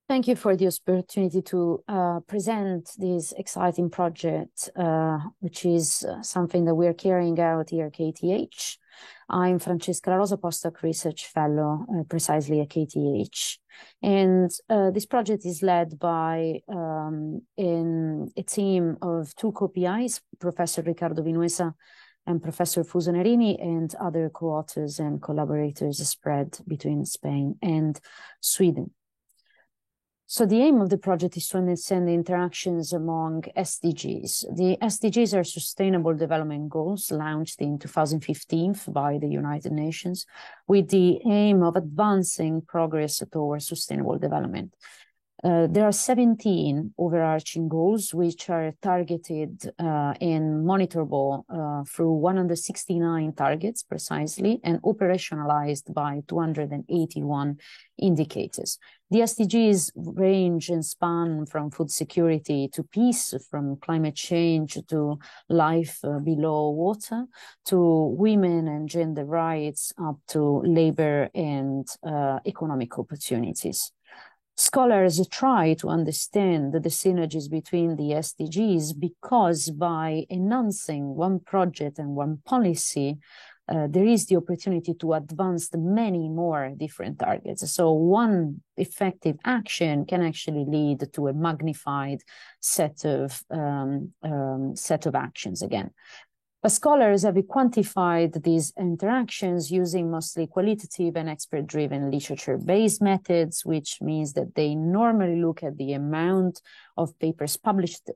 Thank you for the opportunity to present this exciting project, which is something that we're carrying out here at KTH. I'm Francesca La Rosa, postdoc research fellow, precisely at KTH. And this project is led by in a team of two co-PIs, Professor Riccardo Vinuesa and Professor Fuso Nerini, and other co-authors and collaborators spread between Spain and Sweden. So the aim of the project is to understand the interactions among SDGs. The SDGs are Sustainable Development Goals launched in 2015 by the United Nations with the aim of advancing progress towards sustainable development. There are 17 overarching goals which are targeted and monitorable through 169 targets precisely and operationalized by 281 indicators. The SDGs range and span from food security to peace, from climate change to life below water, to women and gender rights, up to labor and economic opportunities. Scholars try to understand the synergies between the SDGs because by enhancing one project and one policy, there is the opportunity to advance the many more different targets. So one effective action can actually lead to a magnified set of actions again. But scholars have quantified these interactions using mostly qualitative and expert-driven literature-based methods, which means that they normally look at the amount of papers published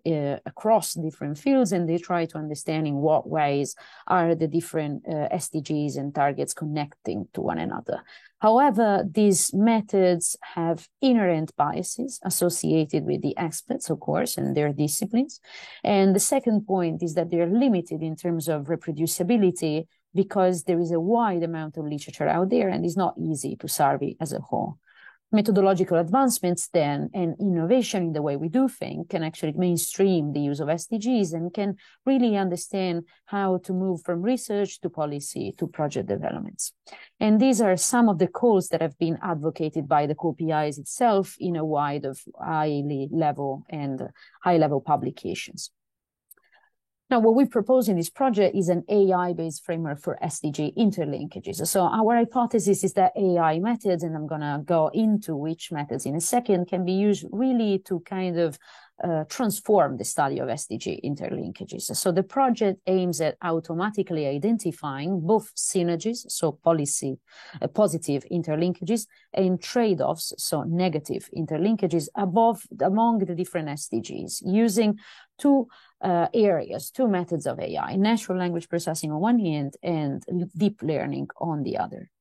across different fields, and they try to understand in what ways are the different SDGs and targets connecting to one another. However, these methods have inherent biases associated with the experts, of course, and their disciplines. And the second point is that they're limited in terms of reproducibility because there is a wide amount of literature out there and it's not easy to survey as a whole. Methodological advancements then and innovation in the way we do things can actually mainstream the use of SDGs and can really understand how to move from research to policy to project developments. And these are some of the calls that have been advocated by the co-PIs itself in a wide of high-level publications. Now, what we propose in this project is an AI-based framework for SDG interlinkages. So our hypothesis is that AI methods, and I'm going to go into which methods in a second, can be used really to kind of transform the study of SDG interlinkages. So the project aims at automatically identifying both synergies, so policy, positive interlinkages, and trade-offs, so negative interlinkages among the different SDGs, using two methods of AI, natural language processing on one hand and deep learning on the other.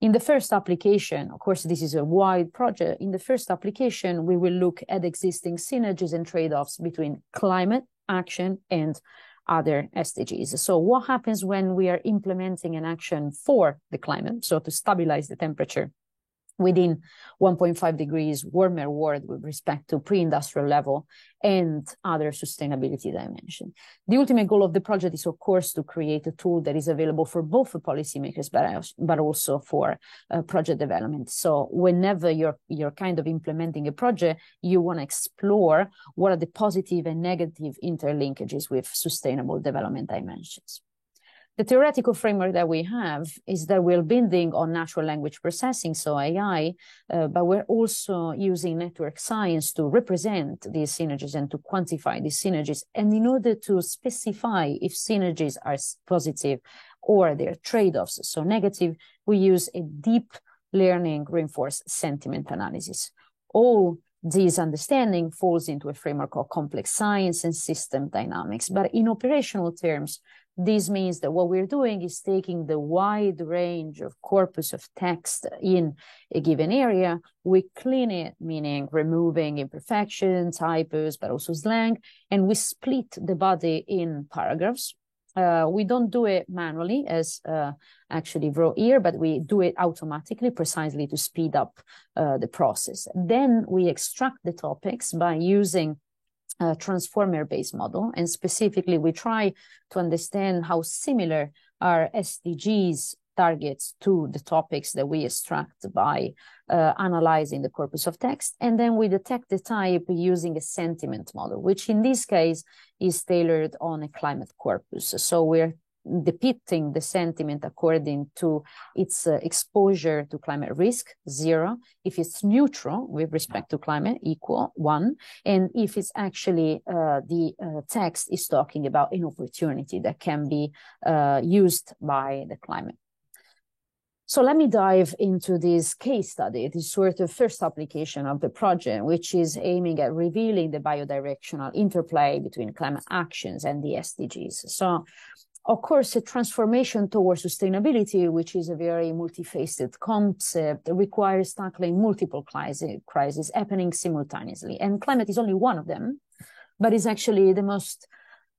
In the first application, of course, this is a wide project. In the first application, we will look at existing synergies and trade-offs between climate action and other SDGs. So what happens when we are implementing an action for the climate, so to stabilize the temperature within 1.5 degrees warmer world with respect to pre-industrial level and other sustainability dimension. The ultimate goal of the project is, of course, to create a tool that is available for both policymakers, but also for project development. So whenever you're kind of implementing a project, you want to explore what are the positive and negative interlinkages with sustainable development dimensions. The theoretical framework that we have is that we're building on natural language processing, so AI, but we're also using network science to represent these synergies and to quantify these synergies. And in order to specify if synergies are positive or they're trade-offs, so negative, we use a deep learning reinforced sentiment analysis. All this understanding falls into a framework of complex science and system dynamics. But in operational terms, this means that what we're doing is taking the wide range of corpus of text in a given area, we clean it, meaning removing imperfections, typos, but also slang, and we split the body in paragraphs. We don't do it manually as actually wrote here, but we do it automatically precisely to speed up the process. Then we extract the topics by using a transformer-based model, and specifically we try to understand how similar are SDGs targets to the topics that we extract by analyzing the corpus of text. And then we detect the type using a sentiment model, which in this case is tailored on a climate corpus. So we're depicting the sentiment according to its exposure to climate risk, 0. If it's neutral with respect to climate, equal, 1. And if it's actually the text is talking about an opportunity that can be used by the climate. So let me dive into this case study, this sort of first application of the project, which is aiming at revealing the biodirectional interplay between climate actions and the SDGs. So, of course, a transformation towards sustainability, which is a very multifaceted concept, requires tackling multiple crises happening simultaneously. And climate is only one of them, but is actually the most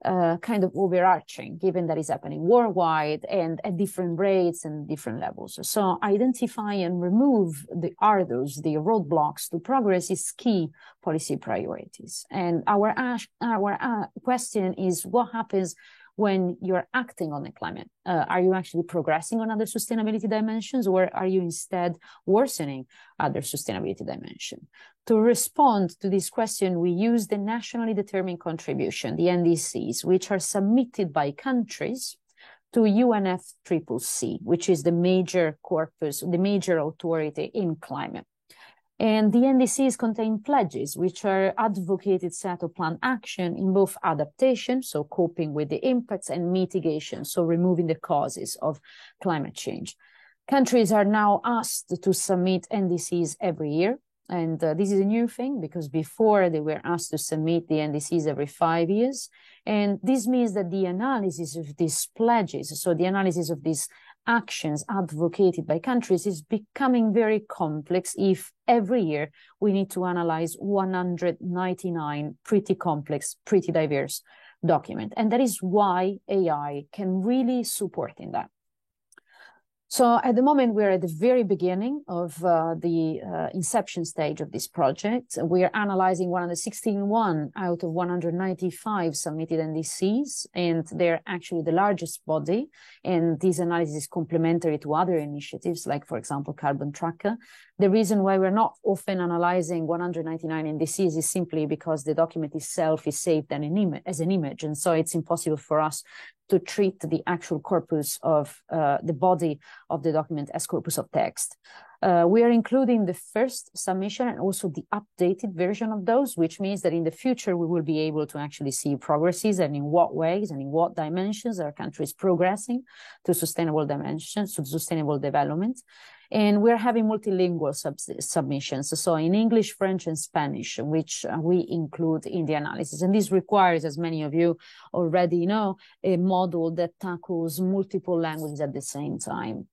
kind of overarching, given that it's happening worldwide and at different rates and different levels. So identify and remove the hurdles, the roadblocks to progress is key policy priorities. And our question is, what happens when you're acting on the climate? Are you actually progressing on other sustainability dimensions, or are you instead worsening other sustainability dimension? To respond to this question, we use the nationally determined contribution, the NDCs, which are submitted by countries to UNFCCC, which is the major corpus, the major authority in climate. And the NDCs contain pledges, which are advocated set of planned action in both adaptation, so coping with the impacts, and mitigation, so removing the causes of climate change. Countries are now asked to submit NDCs every year. And this is a new thing, because before they were asked to submit the NDCs every 5 years. And this means that the analysis of these pledges, so the analysis of these actions advocated by countries, is becoming very complex if every year we need to analyze 199 pretty complex, pretty diverse documents. And that is why AI can really support in that. So at the moment, we're at the very beginning of the inception stage of this project. We are analyzing 161 out of 195 submitted NDCs, and they're actually the largest body. And this analysis is complementary to other initiatives, like, for example, Carbon Tracker. The reason why we're not often analyzing 199 NDCs is simply because the document itself is saved as an image. And so it's impossible for us to treat the actual corpus of the body of the document as corpus of text. We are including the first submission and also the updated version of those, which means that in the future we will be able to actually see progresses, and in what ways and in what dimensions our country is progressing to sustainable dimensions, to sustainable development. And we're having multilingual submissions, so in English, French, and Spanish, which we include in the analysis. And this requires, as many of you already know, a model that tackles multiple languages at the same time.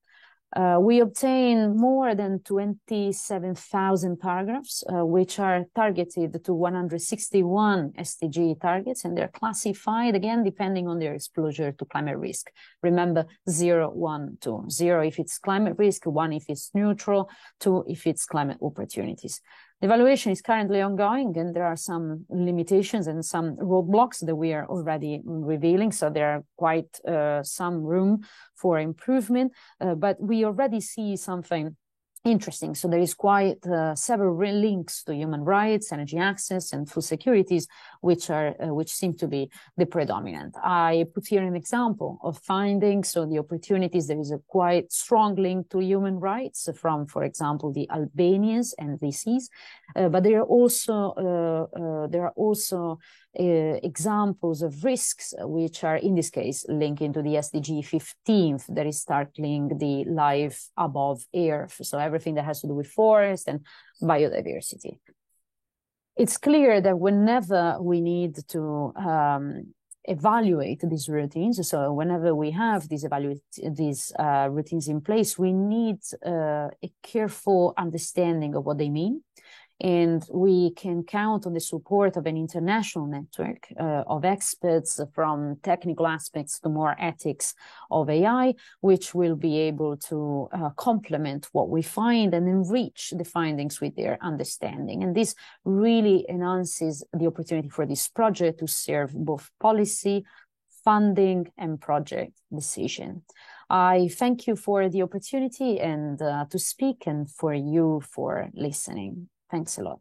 We obtain more than 27,000 paragraphs, which are targeted to 161 SDG targets, and they're classified, again, depending on their exposure to climate risk. Remember, 0, 1, 2. 0 if it's climate risk, 1 if it's neutral, 2 if it's climate opportunities. The evaluation is currently ongoing, and there are some limitations and some roadblocks that we are already revealing. So there are quite some room for improvement, but we already see something interesting. So there is quite several links to human rights, energy access, and food securities, which seem to be the predominant. I put here an example of findings. So the opportunities, there is a quite strong link to human rights from, for example, the Albanians and VCs, but there are also examples of risks, which are in this case linked into the SDG 15th, that is tackling the life above earth, so everything that has to do with forest and biodiversity. It's clear that whenever we need to evaluate these routines, so whenever we have these routines in place, we need a careful understanding of what they mean. And we can count on the support of an international network of experts, from technical aspects to more ethics of AI, which will be able to complement what we find and enrich the findings with their understanding. And this really enhances the opportunity for this project to serve both policy, funding, and project decision. I thank you for the opportunity and to speak, and for you for listening. Thanks a lot.